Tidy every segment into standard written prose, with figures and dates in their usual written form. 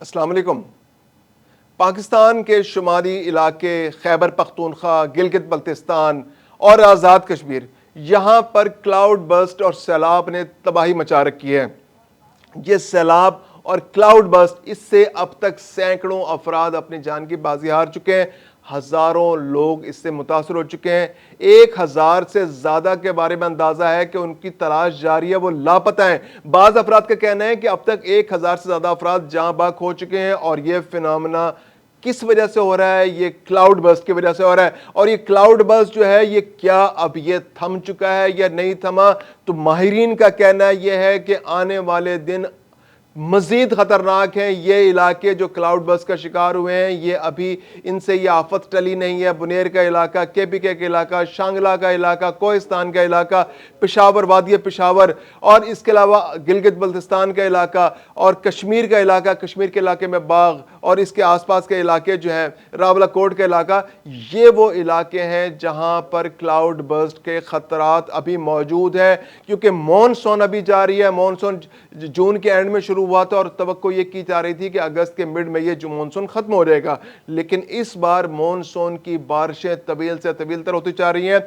السلام علیکم۔ پاکستان کے شمالی علاقے خیبر پختونخوا، گلگت بلتستان اور آزاد کشمیر، یہاں پر کلاؤڈ برسٹ اور سیلاب نے تباہی مچا رکھی ہے۔ یہ سیلاب اور کلاؤڈ برسٹ، اس سے اب تک سینکڑوں افراد اپنی جان کی بازی ہار چکے ہیں، ہزاروں لوگ اس سے متاثر ہو چکے ہیں۔ 1000 سے زیادہ کے بارے میں اندازہ ہے کہ ان کی تلاش جاری ہے، وہ لاپتہ ہیں۔ بعض افراد کا کہنا ہے کہ اب تک 1000 سے زیادہ افراد جاں بحق ہو چکے ہیں، اور یہ فینومینا کس وجہ سے ہو رہا ہے؟ یہ کلاؤڈ برسٹ کی وجہ سے ہو رہا ہے۔ اور یہ کلاؤڈ برسٹ جو ہے، یہ کیا اب یہ تھم چکا ہے یا نہیں تھما؟ تو ماہرین کا کہنا یہ ہے کہ آنے والے دن مزید خطرناک ہیں۔ یہ علاقے جو کلاؤڈ برسٹ کا شکار ہوئے ہیں، یہ ابھی ان سے یہ آفت ٹلی نہیں ہے۔ بنیر کا علاقہ، KPK کا علاقہ، شانگلہ کا علاقہ، کوہستان کا علاقہ، پشاور، وادی پشاور، اور اس کے علاوہ گلگت بلتستان کا علاقہ اور کشمیر کا علاقہ، کشمیر کے علاقے میں باغ اور اس کے آس پاس کے علاقے جو ہیں، راولہ کوٹ کا علاقہ، یہ وہ علاقے ہیں جہاں پر کلاؤڈ برسٹ کے خطرات ابھی موجود ہیں، کیونکہ مونسون ابھی جاری ہے۔ مونسون جون کے اینڈ میں شروع ہوا تھا، اور توقع یہ کی جا رہی تھی کہ اگست کے مڈ میں یہ جو مونسون ختم ہو جائے گا، لیکن اس بار مونسون کی بارشیں طویل سے طویل تر ہوتی جا رہی ہیں۔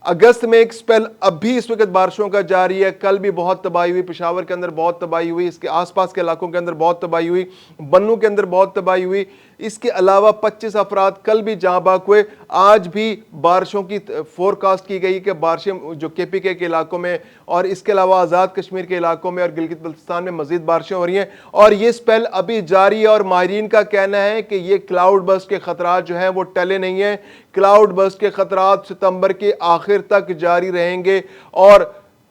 اگست میں ایک سپیل اب بھی اس وقت بارشوں کا جاری ہے۔ کل بھی بہت تباہی ہوئی، پشاور کے اندر بہت تباہی ہوئی، اس کے آس پاس کے علاقوں کے اندر بہت تباہی ہوئی، بنوں کے اندر بہت تباہی ہوئی۔ اس کے علاوہ 25 افراد کل بھی جاں بحق ہوئے۔ آج بھی بارشوں کی فورکاسٹ کی گئی کہ بارشیں جو KPK کے علاقوں میں اور اس کے علاوہ آزاد کشمیر کے علاقوں میں اور گلگت بلتستان میں مزید بارشیں ہو رہی ہیں، اور یہ سپیل ابھی جاری ہے۔ اور ماہرین کا کہنا ہے کہ یہ کلاؤڈ برسٹ کے خطرات جو ہیں وہ ٹلے نہیں ہیں۔ کلاؤڈ برسٹ کے خطرات ستمبر کے آخر تک جاری رہیں گے، اور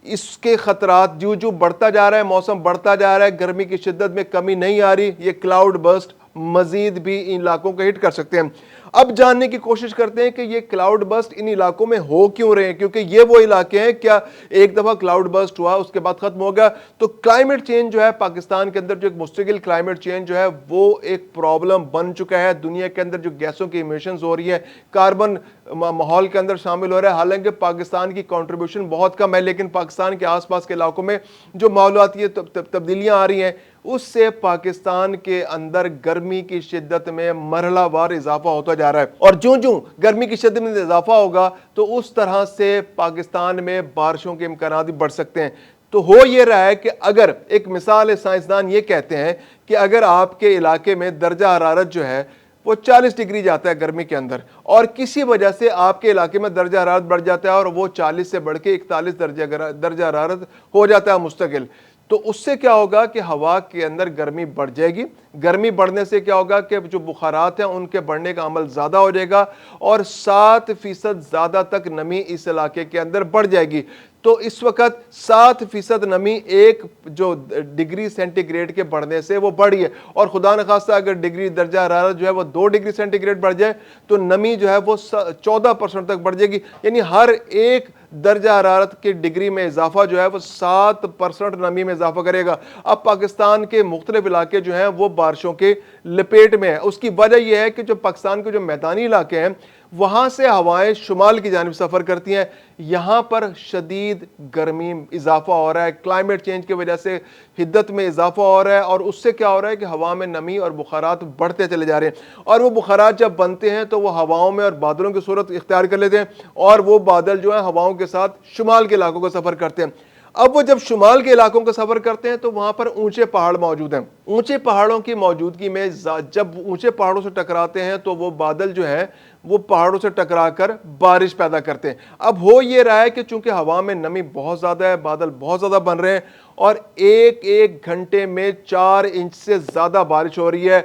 اس کے خطرات جو بڑھتا جا رہا ہے، موسم بڑھتا جا رہا ہے، گرمی کی شدت میں کمی نہیں آ رہی، یہ کلاؤڈ برسٹ مزید بھی ان علاقوں کو ہٹ کر سکتے ہیں۔ اب جاننے کی کوشش کرتے ہیں کہ یہ کلاؤڈ برسٹ ان علاقوں میں ہو کیوں رہے ہیں، کیونکہ یہ وہ علاقے ہیں، کیا ایک دفعہ کلاؤڈ برسٹ ہوا اس کے بعد ختم ہو گیا؟ تو کلائمیٹ چینج جو ہے پاکستان کے اندر، جو ایک مستقل کلائمیٹ چینج جو ہے، وہ ایک پرابلم بن چکا ہے۔ دنیا کے اندر جو گیسوں کی ایمیشنز ہو رہی ہیں، کاربن ماحول کے اندر شامل ہو رہا ہے، حالانکہ پاکستان کی کنٹریبیوشن بہت کم ہے، لیکن پاکستان کے آس پاس کے علاقوں میں جو ماحولیاتی تبدیلیاں آ رہی ہیں، اس سے پاکستان کے اندر گرمی کی شدت میں مرحلہ وار اضافہ ہوتا جا رہا ہے، اور جوں گرمی کی شدت میں اضافہ ہوگا تو اس طرح سے پاکستان میں بارشوں کے امکانات بھی بڑھ سکتے ہیں۔ تو ہو یہ رہا ہے کہ اگر ایک مثال ہے، سائنسدان یہ کہتے ہیں کہ اگر آپ کے علاقے میں درجہ حرارت جو ہے وہ 40 ڈگری جاتا ہے گرمی کے اندر، اور کسی وجہ سے آپ کے علاقے میں درجہ حرارت بڑھ جاتا ہے اور وہ 40 سے بڑھ کے 41 درجہ حرارت ہو جاتا ہے مستقل، تو اس سے کیا ہوگا کہ ہوا کے اندر گرمی بڑھ جائے گی۔ گرمی بڑھنے سے کیا ہوگا کہ جو بخارات ہیں ان کے بڑھنے کا عمل زیادہ ہو جائے گا، اور 7% زیادہ تک نمی اس علاقے کے اندر بڑھ جائے گی۔ تو اس وقت 7% نمی ایک جو ڈگری سینٹی گریڈ کے بڑھنے سے وہ بڑھی ہے، اور خدا نخواستہ اگر درجہ حرارت جو ہے وہ 2 ڈگری سینٹی گریڈ بڑھ جائے تو نمی جو ہے وہ 14% تک بڑھ جائے گی، یعنی ہر ایک درجہ حرارت کی ڈگری میں اضافہ جو ہے وہ 7% نمی میں اضافہ کرے گا۔ اب پاکستان کے مختلف علاقے جو ہیں وہ بارشوں کے لپیٹ میں ہیں۔ اس کی وجہ یہ ہے کہ جو پاکستان کے جو میدانی علاقے ہیں، وہاں سے ہوائیں شمال کی جانب سفر کرتی ہیں، یہاں پر شدید گرمی اضافہ ہو رہا ہے، کلائمیٹ چینج کی وجہ سے حدت میں اضافہ ہو رہا ہے، اور اس سے کیا ہو رہا ہے کہ ہوا میں نمی اور بخارات بڑھتے چلے جا رہے ہیں، اور وہ بخارات جب بنتے ہیں تو وہ ہواؤں میں اور بادلوں کی صورت اختیار کر لیتے ہیں، اور وہ بادل جو ہیں ہواؤں کے ساتھ شمال کے علاقوں کا سفر کرتے ہیں۔ اب وہ جب شمال کے علاقوں کا سفر کرتے ہیں تو وہاں پر اونچے پہاڑ موجود ہیں۔ اونچے پہاڑوں کی موجودگی میں جب اونچے پہاڑوں سے ٹکراتے ہیں تو وہ بادل جو ہیں وہ پہاڑوں سے ٹکرا کر بارش پیدا کرتے ہیں۔ اب ہو یہ رہا ہے کہ چونکہ ہوا میں نمی بہت زیادہ ہے، بادل بہت زیادہ بن رہے ہیں، اور ایک گھنٹے میں 4 انچ سے زیادہ بارش ہو رہی ہے۔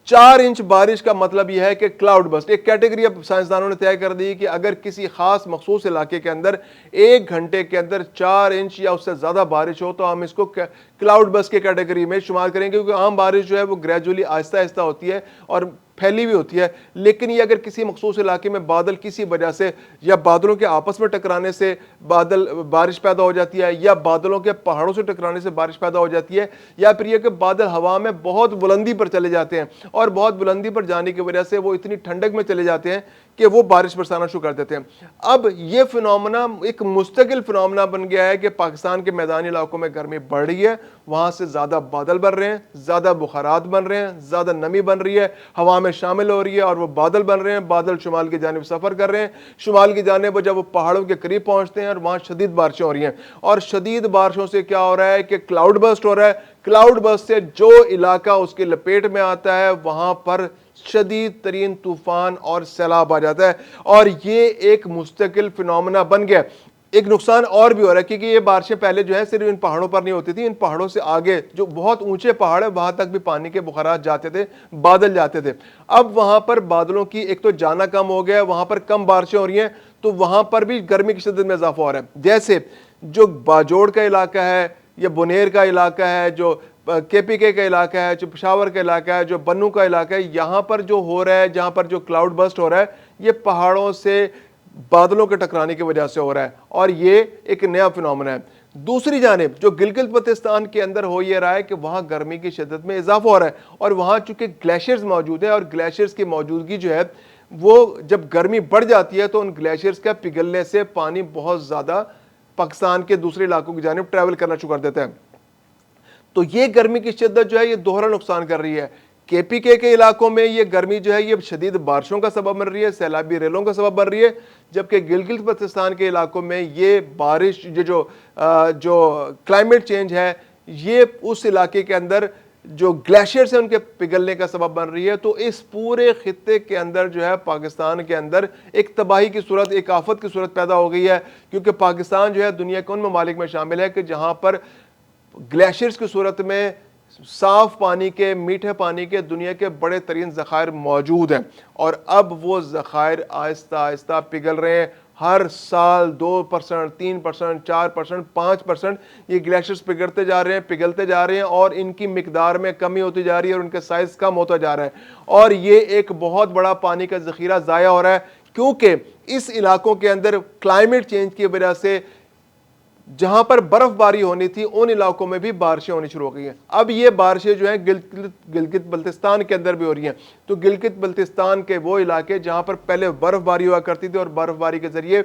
4 انچ بارش کا مطلب یہ ہے کہ کلاؤڈ برسٹ ایک کیٹیگری اب سائنسدانوں نے طے کر دی کہ اگر کسی خاص مخصوص علاقے کے اندر 1 گھنٹے کے اندر 4 انچ یا اس سے زیادہ بارش ہو تو ہم اس کو کلاؤڈ برسٹ کے کیٹیگری میں شمار کریں گے، کیونکہ عام بارش جو ہے وہ گریجولی آہستہ آہستہ ہوتی ہے، اور پھیلی ہوئی ہوتی ہے، لیکن یہ اگر کسی مخصوص علاقے میں بادل کسی وجہ سے یا بادلوں کے آپس میں ٹکرانے سے بارش پیدا ہو جاتی ہے، یا بادلوں کے پہاڑوں سے ٹکرانے سے بارش پیدا ہو جاتی ہے، یا پھر یہ کہ بادل ہوا میں بہت بلندی پر چلے جاتے ہیں اور بہت بلندی پر جانے کی وجہ سے وہ اتنی ٹھنڈک میں چلے جاتے ہیں کہ وہ بارش برسانا شروع کر دیتے ہیں۔ اب یہ فنومنا ایک مستقل فنومنا بن گیا ہے کہ پاکستان کے میدانی علاقوں میں گرمی بڑھ رہی ہے، وہاں سے زیادہ بادل بن رہے ہیں، زیادہ بخارات بن رہے ہیں، زیادہ نمی بن رہی ہے، ہوا میں شامل ہو رہی ہے اور وہ بادل بن رہے ہیں، بادل شمال کی جانب سفر کر رہے ہیں، شمال کی جانب جب وہ پہاڑوں کے قریب پہنچتے ہیں اور وہاں شدید بارشیں ہو رہی ہیں، اور شدید بارشوں سے کیا ہو رہا ہے کہ کلاؤڈ برسٹ ہو رہا ہے۔ کلاؤڈ برسٹ سے جو علاقہ اس کے لپیٹ میں آتا ہے وہاں پر شدید ترین طوفان اور سیلاب آ جاتا ہے، اور یہ ایک مستقل فنومنا بن گیا۔ ایک نقصان اور بھی ہو رہا ہے کیونکہ یہ بارشیں پہلے جو ہے صرف ان پہاڑوں پر نہیں ہوتی تھی، ان پہاڑوں سے آگے جو بہت اونچے پہاڑ ہیں وہاں تک بھی پانی کے بخارات جاتے تھے، بادل جاتے تھے۔ اب وہاں پر بادلوں کی ایک تو جانا کم ہو گیا ہے، وہاں پر کم بارشیں ہو رہی ہیں، تو وہاں پر بھی گرمی کی شدت میں اضافہ ہو رہا ہے۔ جیسے جو باجوڑ کا علاقہ ہے یا بنیر کا علاقہ ہے، جو KPK کا علاقہ ہے، جو پشاور کا علاقہ ہے، جو بنو کا علاقہ ہے، یہاں پر جو ہو رہا ہے، جہاں پر جو کلاؤڈ برسٹ ہو رہا ہے، یہ پہاڑوں سے بادلوں کے ٹکرانے کی وجہ سے ہو رہا ہے، اور یہ ایک نیا فنومنا ہے۔ دوسری جانب جو گلگت بلتستان کے اندر ہو یہ رہا ہے کہ وہاں گرمی کی شدت میں اضافہ ہو رہا ہے، اور وہاں چونکہ گلیشیئرز موجود ہیں، اور گلیشیئرز کی موجودگی جو ہے وہ جب گرمی بڑھ جاتی ہے تو ان گلیشیئرز کا پگھلنے سے پانی بہت زیادہ پاکستان کے دوسرے علاقوں کی جانب ٹریول کرنا شروع کر دیتا ہے۔ تو یہ گرمی کی شدت جو ہے یہ دوہرا نقصان کر رہی ہے۔ KPK کے علاقوں میں یہ گرمی جو ہے یہ شدید بارشوں کا سبب بن رہی ہے، سیلابی ریلوں کا سبب بن رہی ہے، جبکہ گلگت بلتستان کے علاقوں میں یہ بارش جو کلائمیٹ چینج ہے یہ اس علاقے کے اندر جو گلیشیئرز ہیں ان کے پگھلنے کا سبب بن رہی ہے۔ تو اس پورے خطے کے اندر جو ہے پاکستان کے اندر ایک تباہی کی صورت، ایک آفت کی صورت پیدا ہو گئی ہے، کیونکہ پاکستان جو ہے دنیا کے ان ممالک میں شامل ہے کہ جہاں پر گلیشیئرز کی صورت میں صاف پانی کے، میٹھے پانی کے دنیا کے بڑے ترین ذخائر موجود ہیں، اور اب وہ ذخائر آہستہ آہستہ پگھل رہے ہیں۔ ہر سال 2%، 3%، 4%، 5% یہ گلیشیئرز پگھلتے جا رہے ہیں، اور ان کی مقدار میں کمی ہوتی جا رہی ہے اور ان کا سائز کم ہوتا جا رہا ہے، اور یہ ایک بہت بڑا پانی کا ذخیرہ ضائع ہو رہا ہے، کیونکہ اس علاقوں کے اندر کلائمیٹ چینج کی وجہ سے جہاں پر برف باری ہونی تھی ان علاقوں میں بھی بارشیں ہونی شروع ہو گئی ہیں۔ اب یہ بارشیں جو ہیں گلگت بلتستان کے اندر بھی ہو رہی ہیں، تو گلگت بلتستان کے وہ علاقے جہاں پر پہلے برف باری ہوا کرتی تھی اور برف باری کے ذریعے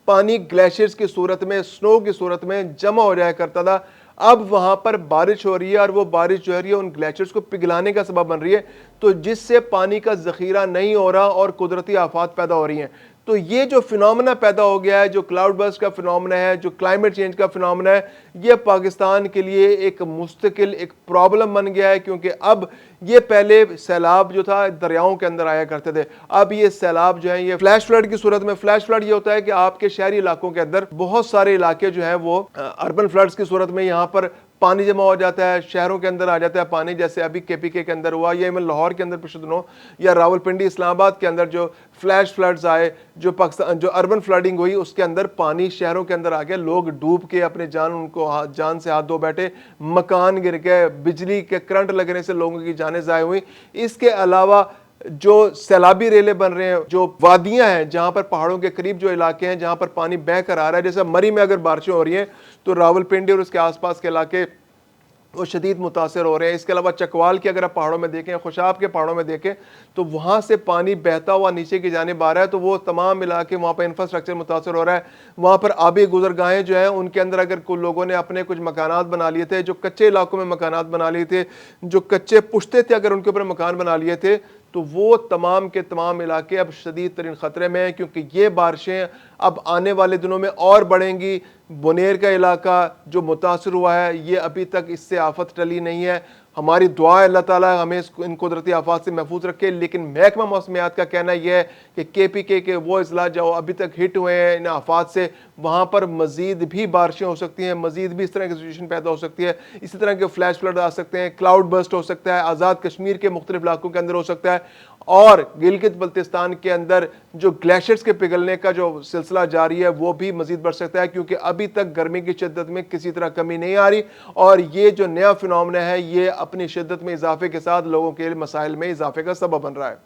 پانی گلیشیئرز کی صورت میں، سنو کی صورت میں جمع ہو جایا کرتا تھا، اب وہاں پر بارش ہو رہی ہے، اور وہ بارش جو ہے ان گلیشیئرز کو پگھلانے کا سبب بن رہی ہے، تو جس سے پانی کا ذخیرہ نہیں ہو رہا اور قدرتی آفات پیدا ہو رہی ہیں۔ تو یہ جو فنومنا پیدا ہو گیا ہے، جو کلاؤڈ برسٹ کا فنومنا ہے، جو کلائمیٹ چینج کا فنومنا ہے، یہ پاکستان کے لیے ایک مستقل ایک پرابلم بن گیا ہے، کیونکہ اب یہ پہلے سیلاب جو تھا دریاؤں کے اندر آیا کرتے تھے، اب یہ سیلاب جو ہیں یہ فلیش فلڈ کی صورت میں، فلیش فلڈ یہ ہوتا ہے کہ آپ کے شہری علاقوں کے اندر بہت سارے علاقے جو ہیں وہ اربن فلڈز کی صورت میں یہاں پر پانی جمع ہو جاتا ہے، شہروں کے اندر آ جاتا ہے پانی، جیسے ابھی KPK کے اندر ہوا، یا لاہور کے اندر پچھلے دنوں، یا راولپنڈی، اسلام آباد کے اندر جو فلیش فلڈز آئے، جو اربن فلڈنگ ہوئی، اس کے اندر پانی شہروں کے اندر آ گیا، لوگ ڈوب کے اپنے جان سے ہاتھ دھو بیٹھے، مکان گر گئے، بجلی کے کرنٹ لگنے سے لوگوں کی جانیں ضائع ہوئی۔ اس کے علاوہ جو سیلابی ریلیں بن رہے ہیں، جو وادیاں ہیں جہاں پر پہاڑوں کے قریب جو علاقے ہیں جہاں پر پانی بہہ کر آ رہا ہے، جیسے مری میں اگر بارشیں ہو رہی ہیں تو راولپنڈی اور اس کے آس پاس کے علاقے وہ شدید متاثر ہو رہے ہیں۔ اس کے علاوہ چکوال کے اگر آپ پہاڑوں میں دیکھیں، خوشاب کے پہاڑوں میں دیکھیں، تو وہاں سے پانی بہتا ہوا نیچے کی جانب آ رہا ہے، تو وہ تمام علاقے وہاں پر انفراسٹرکچر متاثر ہو رہا ہے۔ وہاں پر آبی گزرگاہیں جو ہیں ان کے اندر اگر کوئی لوگوں نے اپنے کچھ مکانات بنا لیے تھے، جو کچے علاقوں میں مکانات بنا لیے تھے، جو کچے پشتے تھے اگر ان کے اوپر مکان بنا لیے تھے، تو وہ تمام کے تمام علاقے اب شدید ترین خطرے میں ہیں، کیونکہ یہ بارشیں اب آنے والے دنوں میں اور بڑھیں گی۔ بنیر کا علاقہ جو متاثر ہوا ہے یہ ابھی تک اس سے آفت ٹلی نہیں ہے۔ ہماری دعا ہے اللہ تعالیٰ ہمیں ان قدرتی آفات سے محفوظ رکھے، لیکن محکمہ موسمیات کا کہنا یہ ہے کہ KPK کے وہ اضلاع جو ابھی تک ہٹ ہوئے ہیں ان آفات سے، وہاں پر مزید بھی بارشیں ہو سکتی ہیں، مزید بھی اس طرح کی سچویشن پیدا ہو سکتی ہے، اسی طرح کے فلیش فلڈ آ سکتے ہیں، کلاؤڈ برسٹ ہو سکتا ہے، آزاد کشمیر کے مختلف علاقوں کے اندر ہو سکتا ہے، اور گلگت بلتستان کے اندر جو گلیشیئرز کے پگھلنے کا جو سلسلہ جاری ہے وہ بھی مزید بڑھ سکتا ہے، کیونکہ ابھی تک گرمی کی شدت میں کسی طرح کمی نہیں آ رہی، اور یہ جو نیا فنومنا ہے یہ اپنی شدت میں اضافے کے ساتھ لوگوں کے مسائل میں اضافے کا سبب بن رہا ہے۔